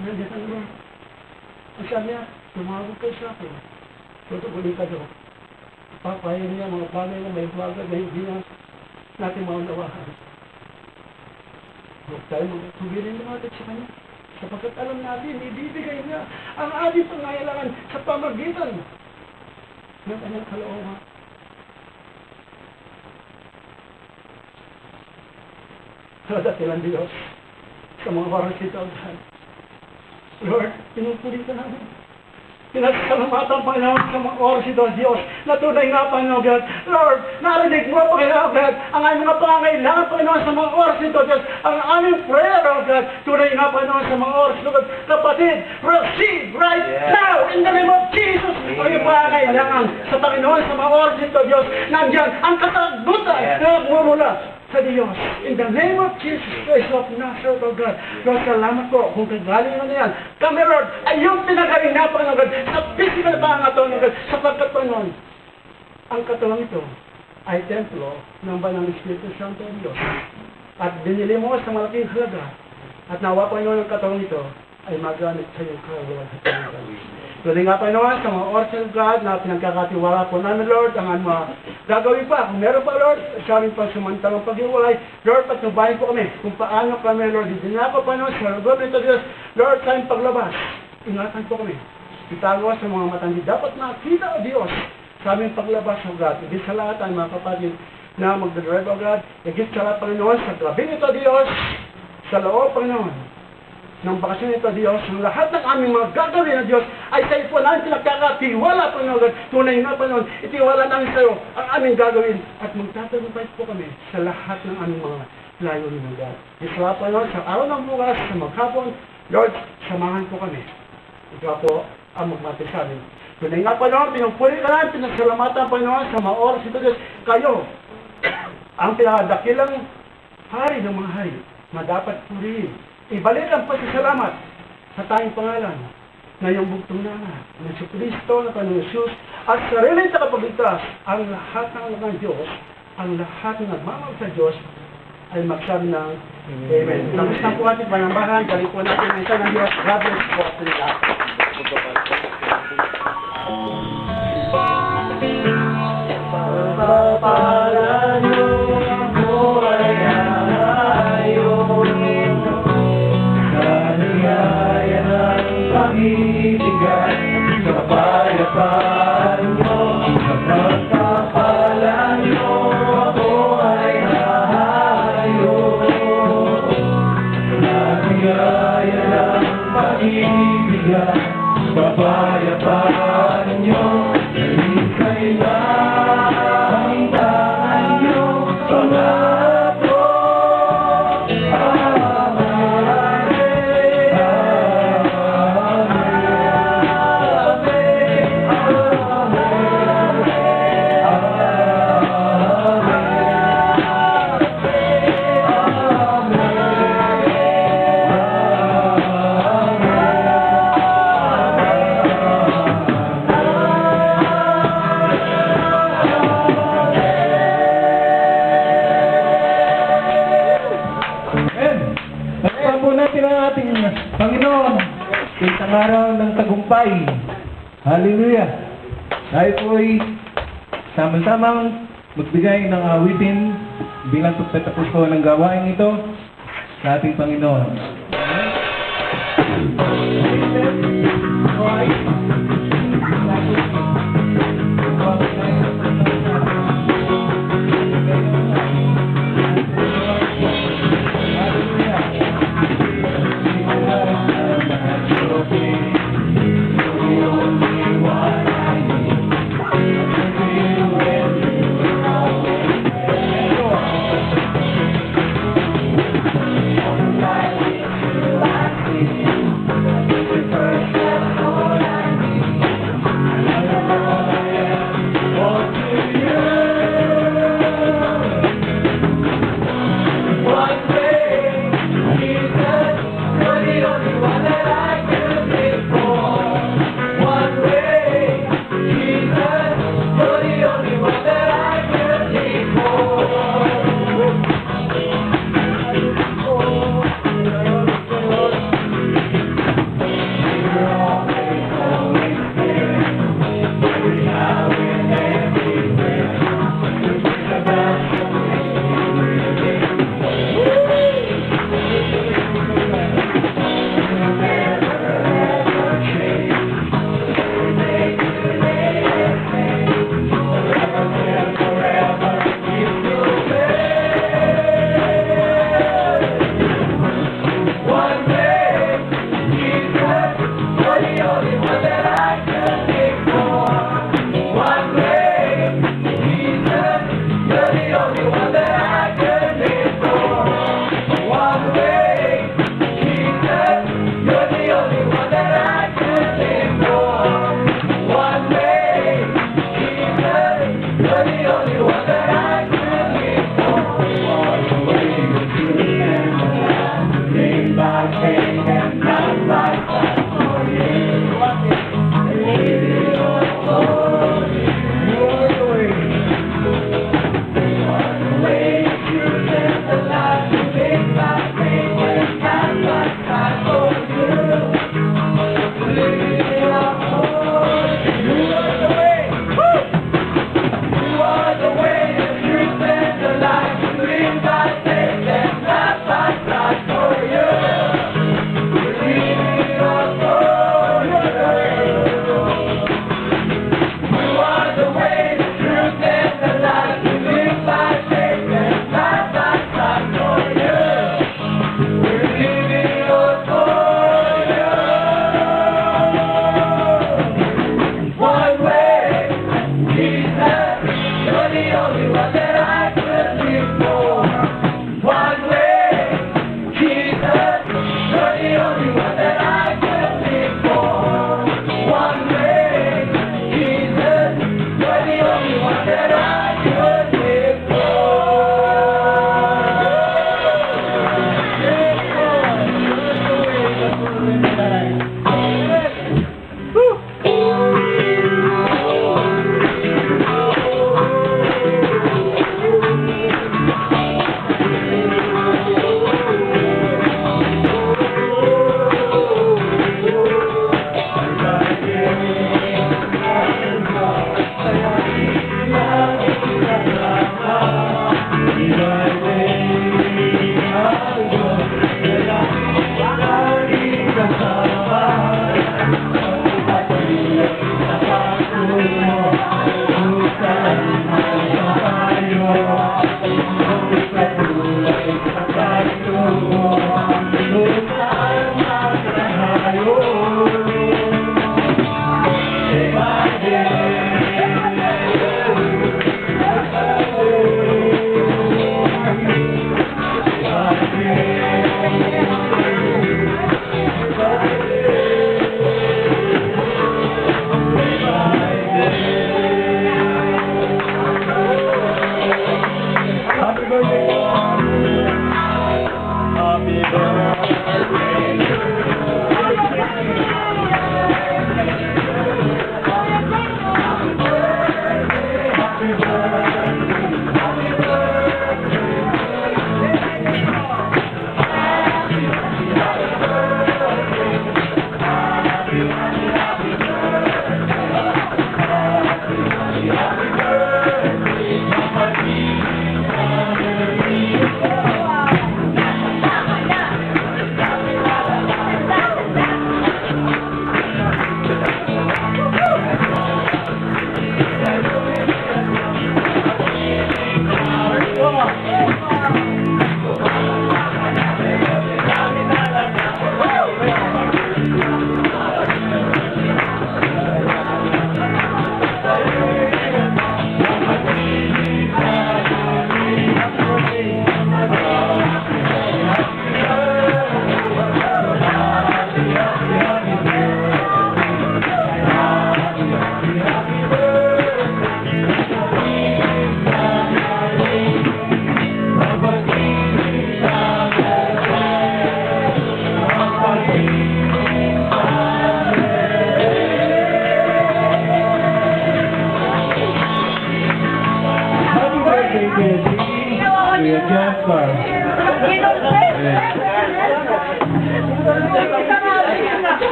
Nandiyan ang Lord. Ang sabi niya, tumawag kayo sa akin. Tutugunin ka daw. Papayin niya mga bagay na may bagay na hindi na natin maunawahan. Huwag tayo magtugilin natin sa Kanya. Sapagkat alam natin, ibibigay niya ang ating pangailangan sa pamagitan ng Kanyang kalooban. Datilan Diyos sa mga oras ito, Lord, pinupuli ka namin. Pinasalamatan, Panginoon, sa mga oras ito, Diyos, na tunay nga, Panginoon, God. Lord, narinig mo, Panginoon, God, ang aming mga pangailangan, Panginoon, sa mga oras ito, Diyos, ang aming prayer, oh God, tunay nga, Panginoon, sa mga oras ito, God. Kapatid, receive right now, in the name of Jesus, ang iyong pangailangan sa Panginoon, sa mga oras ito, Diyos, nandiyan ang kasagutan na nagmumula sa Diyos. In the name of Jesus Christ of Nazareth, O God. Lord, salamat po kung kagaling mo na yan. Kami, Lord, ay yung pinagaling na, Panginoon, God, sa physical pangatawan, God, sapagkat, Panginoon, ang katawang ito ay templo ng banal ng Espiritu Santo ng Diyos. At binili mo sa malaking halaga. At nawa, Panginoon, ang katawang ito ay magamit sa iyong kawalan at pangalaman. Tuloy nga, Panginoon, sa mga oras ng God na pinagkakatiwala po namin, Lord, ang mga gagawin pa. Kung meron pa, Lord, sa aming pansamantalang paghiwalay, Lord, patnubayan po kami kung paano kami, Lord, hindi na po, Panginoon, sa lugar nito, Diyos, Lord, sa aming paglabas, ingatan po kami. Itago sa mga matandi. Dapat makita, O Diyos, sa aming paglabas, O God. Higit sa lahat ang mga kapatid na magdadrive, O God. Higit sa lahat, Panginoon, sa gabi nito, Diyos, sa loob, Panginoon, ng bakasyon ito, Diyos, ang lahat ng aming mga gagawin na Diyos ay sa iyo po namin pinagkakatiwala, Panginoon. Tunay nga, Panginoon, itiwala namin sa iyo ang aming gagawin at magtatagumpay po kami sa lahat ng aming mga layunin ng God. Isla, Panginoon, sa araw ng bukas, sa maghapon, Lord, samahan po kami. Ikaw po ang magmati sa amin. Tunay nga, Panginoon, pinupuli ka namin, pinasalamatan, Panginoon, sa mga oras ito, Diyos. Kayo, ang pinakadakilang hari ng mga hari na dapat purihin. Ibalik ang pasasalamat sa tayong pangalan na yung bugtong na ng Kristo na Panginoon Jesus at sarili sa kapagligtas ang lahat ng anak ng Diyos, ang lahat ng nagmamahal sa Diyos ay magsabi ng Amen. Tapos na po ating panambahan, galing po natin ang isa ng Diyos. God bless po at lahat. Panginoon, isang araw ng tagumpay. Hallelujah. Tayo po'y sama-samang magbigay ng awitin bilang pagtatapos po ng gawain ito sa ating Panginoon.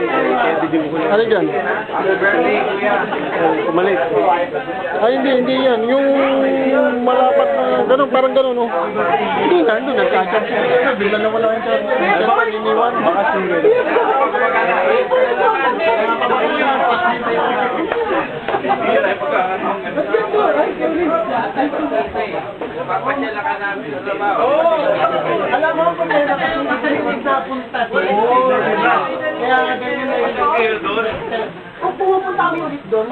Ano dyan? Umalis. Ay, hindi yan. Yung malapat na gano'n, parang gano'n, oh. Hindi na, nagka-chat siya. Bigla na wala yung chat. Chat iniwan. Baka single. Papasyala ka namin sa trabaho. Alam mo kung may nakapunta kaya ganyan na yun. Kayo doon? Kung pumupunta kami ulit doon,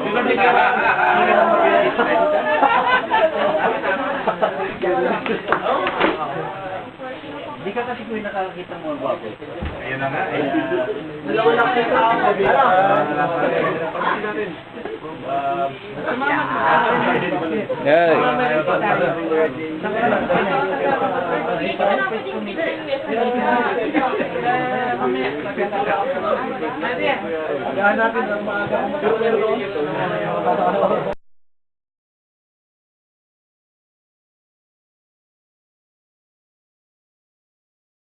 Hindi ka kasi kuya nakakakita mo ang gwapo. Ayun na nga. dalawa lang kita ako. Gaan natin ang maaga.